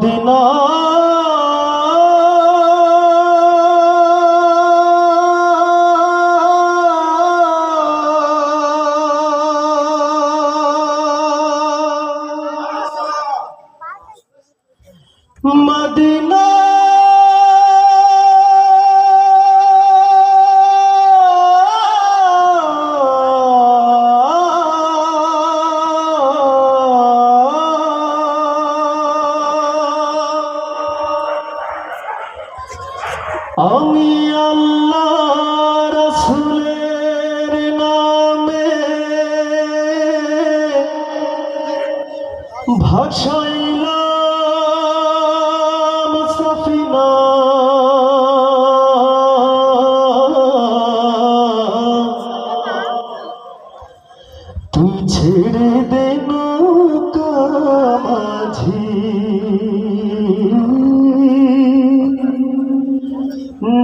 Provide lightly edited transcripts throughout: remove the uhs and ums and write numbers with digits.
Medina Medina আমি আল্লাহ রাসূলের নামে ভাসাইলাম সফিনা তুই ছেড়ে দে নৌকা মাঝি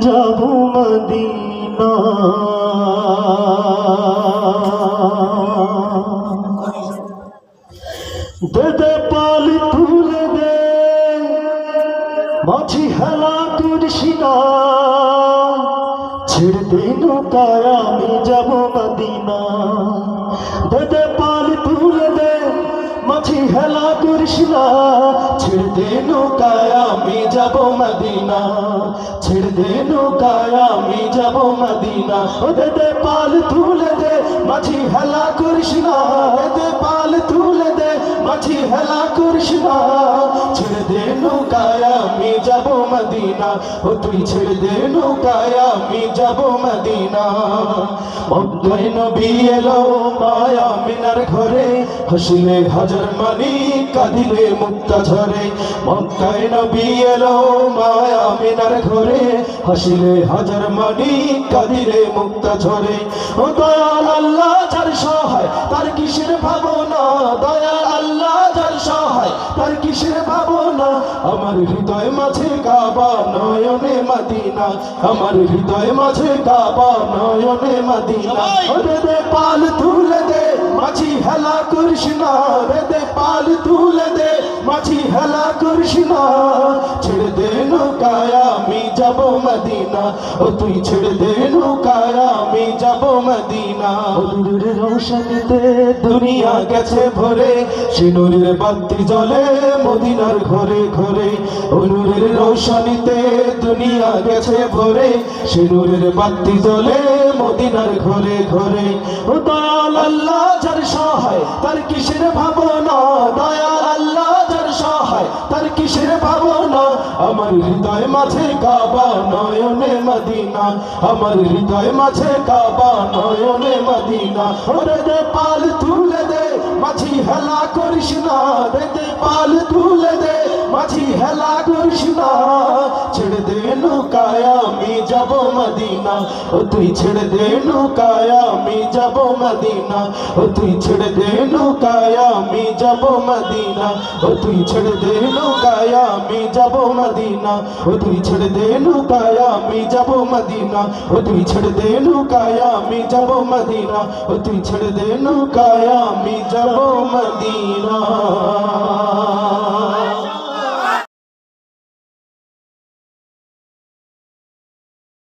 যাব মদিনা দে পাল তুলে দে মাঝি হেলা করিস না ছেড়ে দে নৌকায় আমি যাব মদিনা দে পাল তুলে দে মাঝি হেলা করিস না ছেড়ে দে নৌকায় আমি যাব মদিনা ছেড়ে দে নৌকায় আমি যাব মদিনা ও দে পাল তুলে দে মাঝি হেলা করিস না দে পাল তুলে দে মাঝি হেলা করিস না ছেড়ে দে নৌকায় আমি যাব মদিনা ও তুই ছেড়ে দে নৌকায় আমি যাব মদিনা মক্কায় নবী এলো মায়া মিনার ঘরে হাসিলে হাজার মানি কাঁদিলে মুক্তা ঝরে মক্কায় নবী এলো মায়া মিনার ঘরে হাসিলে হাজার মানি কাঁদিলে মুক্তা ঝরে ও দয়াল আল্লাহ যার সহায় তার কিসের ভাবনা দয়াল আল্লাহ যার সহায় তার কিসের ভাবনা আমার হৃদয় মাঝে কাবা নয়নে মদিনা আমার হৃদয় মাঝে কাবা নয়নে মদিনা ওরে দে পাল তুলে দে মাঝি হেলা করিস না রে দে পাল তুলে দে মাঝি হেলা করিস না ছেড়ে দে নৌকায় আমি যাব মদিনা ও তুই ছেড়ে দে নৌকায় আমি যাব মদিনা নূরের রোশনীতে দুনিয়া গেছে ভরে সে নূরের বাতি জ্বলে মদিনার ঘরে ঘরে ও নূরের রোশনীতে দুনিয়া গেছে ভরে সে নূরের বাতি জ্বলে মদিনার ঘরে ঘরে ও দয়াল আল্লাহ যার সহায় তার কিসের ভাবনা দয়াল আল্লাহ যার সহায় তার কিসের ভাবনা আমার হৃদয় মাঝে কাবা নয়নে মদিনা আমার হৃদয় মাঝে কাবা নয়নে মদিনা ওরে দে পাল তুলে দে মাঝি হেলা করিস না রে দে পাল তুলে দে মাঝি হেলা করিস না ছেড়ে দে নৌকায় আমি যাব মদিনা ও তুই ছেড়ে দে নৌকায় আমি যাব মদিনা ও তুই ছেড়ে দে নৌকায় আমি যাব মদিনা ও তুই ছেড়ে দে নৌকায় আমি যাব মদিনা ও তুই ছেড়ে দে নৌকায় আমি যাব মদিনা ও তুই ছেড়ে দে নৌকায় আমি যাব মদিনা ও তুই ছেড়ে দে নৌকায় আমি যাব মদিনা